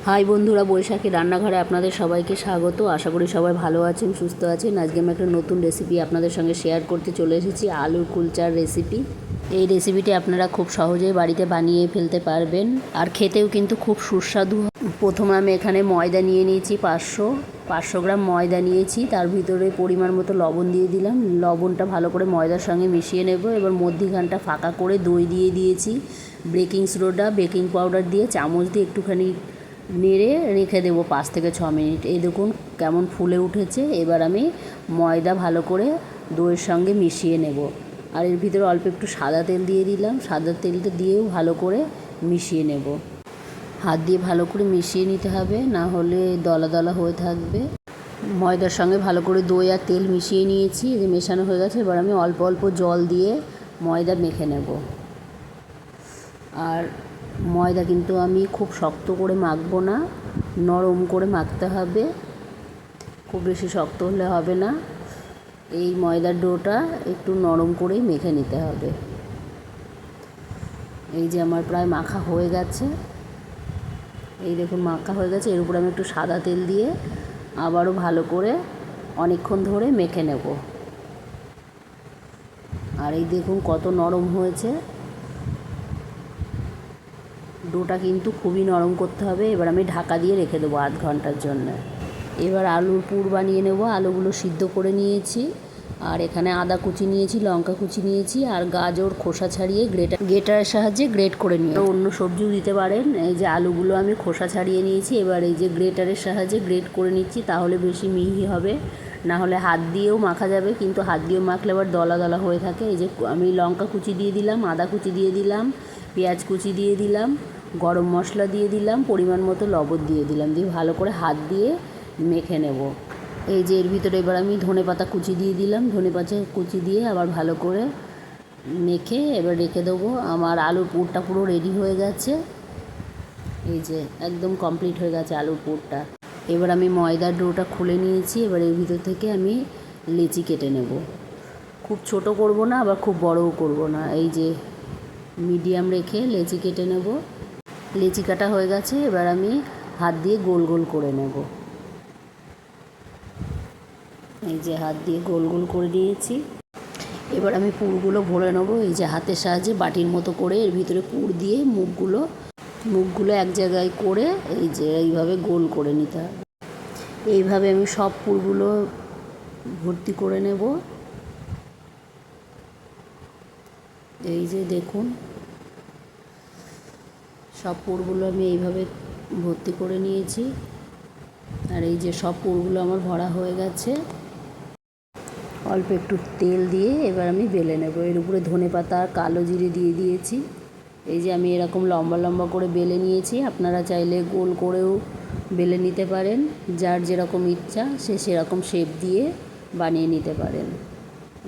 High বন্ধুরা, বৈশাখী রান্নাঘরে আপনাদের সবাইকে স্বাগত। আশা করি সবাই ভালো আছেন, সুস্থ আছেন। আজকে আমি একটা নতুন রেসিপি আপনাদের সঙ্গে শেয়ার করতে চলে এসেছি, আলুর কুলচার রেসিপি। এই রেসিপিটি আপনারা খুব সহজেই বাড়িতে বানিয়ে ফেলতে পারবেন, আর খেতেও কিন্তু খুব সুস্বাদু। প্রথমে আমি এখানে ময়দা নিয়ে নিয়েছি, 500 গ্রাম ময়দা নিয়েছি। তার ভিতরে পরিমাণ মতো লবণ দিয়ে দিলাম। লবণটা ভালো করে ময়দার সঙ্গে মিশিয়ে নেব। এবার মধ্যিখানটা ফাঁকা করে দই দিয়ে দিয়েছি, বেকিং সোডা, বেকিং পাউডার দিয়ে চামচ দিয়ে একটুখানি নেড়ে রেখে দেবো 5 থেকে 6 মিনিট। এই দেখুন কেমন ফুলে উঠেছে। এবার আমি ময়দা ভালো করে দইয়ের সঙ্গে মিশিয়ে নেব, আর এর ভিতরে অল্প একটু সাদা তেল দিয়ে দিলাম। সাদা তেলটা দিয়েও ভালো করে মিশিয়ে নেব। হাত দিয়ে ভালো করে মিশিয়ে নিতে হবে, না হলে দলা দলা হয়ে থাকবে। ময়দার সঙ্গে ভালো করে দই আর তেল মিশিয়ে নিয়েছি, যে মেশানো হয়ে গেছে। এবার আমি অল্প অল্প জল দিয়ে ময়দা মেখে নেব। আর ময়দা কিন্তু আমি খুব শক্ত করে মাখবো না, নরম করে মাখতে হবে, খুব বেশি শক্ত হলে হবে না। এই ময়দার ডোটা একটু নরম করেই মেখে নিতে হবে। এই যে আমার প্রায় মাখা হয়ে গেছে, এই দেখুন মাখা হয়ে গেছে। এর উপর আমি একটু সাদা তেল দিয়ে আবারও ভালো করে অনেকক্ষণ ধরে মেখে নেব। আর এই দেখুন কত নরম হয়েছে। ডোটা কিন্তু খুবই নরম করতে হবে। এবার আমি ঢাকা দিয়ে রেখে দেবো আধ ঘন্টার জন্য। এবার আলুর পুর বানিয়ে নেব। আলুগুলো সিদ্ধ করে নিয়েছি, আর এখানে আদা কুচি নিয়েছি, লঙ্কা কুচি নিয়েছি, আর গাজর খোসা ছাড়িয়ে গ্রেটারের সাহায্যে গ্রেট করে নিয়ে অন্য সবজিও দিতে পারেন। এই যে আলুগুলো আমি খোসা ছাড়িয়ে নিয়েছি, এবার এই যে গ্রেটারের সাহায্যে গ্রেট করে নিচ্ছি, তাহলে বেশি মিহি হবে। না হলে হাত দিয়েও মাখা যাবে, কিন্তু হাত দিয়েও মাখলে আবার দলা দলা হয়ে থাকে। এই যে আমি লঙ্কা কুচি দিয়ে দিলাম, আদা কুচি দিয়ে দিলাম, পেঁয়াজ কুচি দিয়ে দিলাম, গরম মশলা দিয়ে দিলাম, পরিমাণ মতো লবণ দিয়ে দিলাম, দিয়ে ভালো করে হাত দিয়ে মেখে নেব। এই যে এর ভিতরে এবার আমি ধনেপাতা কুচি দিয়ে দিলাম, ধনেপাতা কুচি দিয়ে আবার ভালো করে মেখে এবার রেখে দেবো। আমার আলুর পুরটা পুরো রেডি হয়ে গেছে। এই যে একদম কমপ্লিট হয়ে গেছে আলুর পুরটা। এবার আমি ময়দার ডোটা খুলে নিয়েছি। এবার এর ভিতর থেকে আমি লেচি কেটে নেব। খুব ছোট করব না, আবার খুব বড়ও করব না, এই যে মিডিয়াম রেখে লেচি কেটে নেব। লেচি কাটা হয়ে গেছে। এবার আমি হাত দিয়ে গোল গোল করে নেব। এই যে হাত দিয়ে গোল গোল করে নিয়েছি। এবার আমি পুরগুলো ভরে নেব। এই যে হাতের সাহায্যে বাটির মতো করে এর ভিতরে পুর দিয়ে মুখগুলো এক জায়গায় করে এই যে এইভাবে গোল করে নিতে হবে। এইভাবে আমি সব পুরগুলো ভর্তি করে নেব। এই যে দেখুন সব পুরগুলো আমি এইভাবে ভর্তি করে নিয়েছি। আর এই যে সব পুরগুলো আমার ভরা হয়ে গেছে। অল্প একটু তেল দিয়ে এবার আমি বেলে নেব। এর উপরে ধনেপাতা আর কালো জিরে দিয়ে দিয়েছি। এই যে আমি এরকম লম্বা লম্বা করে বেলে নিয়েছি। আপনারা চাইলে গোল করেও বেলে নিতে পারেন, যার যেরকম ইচ্ছা সে সেরকম শেপ দিয়ে বানিয়ে নিতে পারেন।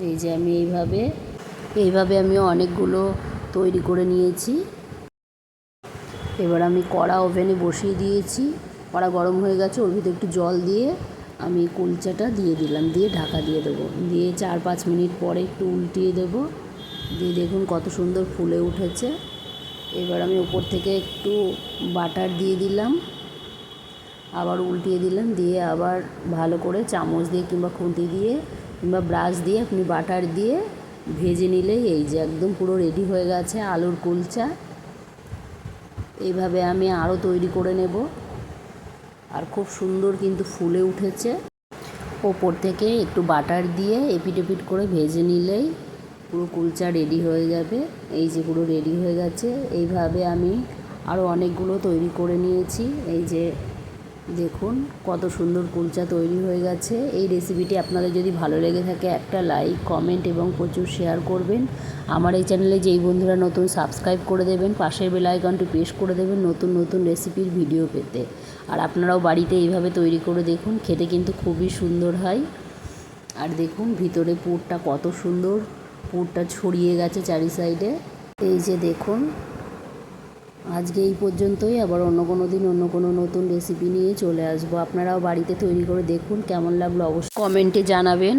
এই যে আমি এইভাবে আমি অনেকগুলো তৈরি করে নিয়েছি। এবার আমি কড়া ওভেনে বসিয়ে দিয়েছি। কড়া গরম হয়ে গেছে, ওর ভিতরে একটু জল দিয়ে আমি কুলচাটা দিয়ে দিলাম, দিয়ে ঢাকা দিয়ে দেবো। দিয়ে 4-5 মিনিট পরে একটু উল্টিয়ে দেবো। দিয়ে দেখুন কত সুন্দর ফুলে উঠেছে। এবার আমি উপর থেকে একটু বাটার দিয়ে দিলাম, আবার উল্টিয়ে দিলাম, দিয়ে আবার ভালো করে চামচ দিয়ে কিংবা খুন্তি দিয়ে কিংবা ব্রাশ দিয়ে আপনি বাটার দিয়ে ভেজে নিলেই এই যে একদম পুরো রেডি হয়ে গেছে আলুর কুলচা। এইভাবে আমি আরও তৈরি করে নেব। আর খুব সুন্দর কিন্তু ফুলে উঠেছে। ওপর থেকে একটু বাটার দিয়ে এপিট এপিট করে ভেজে নিলেই পুরো কুলচা রেডি হয়ে যাবে। এই যে পুরো রেডি হয়ে গেছে। এইভাবে আমি আরও অনেকগুলো তৈরি করে নিয়েছি। এই যে দেখুন কত সুন্দর কুলচা তৈরি হয়ে গেছে। এই রেসিপিটি আপনাদের যদি ভালো লেগে থাকে একটা লাইক, কমেন্ট এবং প্রচুর শেয়ার করবেন। আমার এই চ্যানেলে যেই বন্ধুরা নতুন সাবস্ক্রাইব করে দেবেন, পাশের বেল আইকনটি প্রেস করে দেবেন নতুন নতুন রেসিপির ভিডিও পেতে। আর আপনারাও বাড়িতে এইভাবে তৈরি করে দেখুন, খেতে কিন্তু খুবই সুন্দর হয়। আর দেখুন ভিতরে পুরটা কত সুন্দর, পুরটা ছড়িয়ে গেছে চারি সাইডে। এই যে দেখুন আজকে এই পর্যন্তই। আবার অন্য কোনো দিন অন্য কোনো নতুন রেসিপি নিয়ে চলে আসবো। আপনারাও বাড়িতে তৈরি করে দেখুন, কেমন লাগলো অবশ্যই কমেন্টে জানাবেন।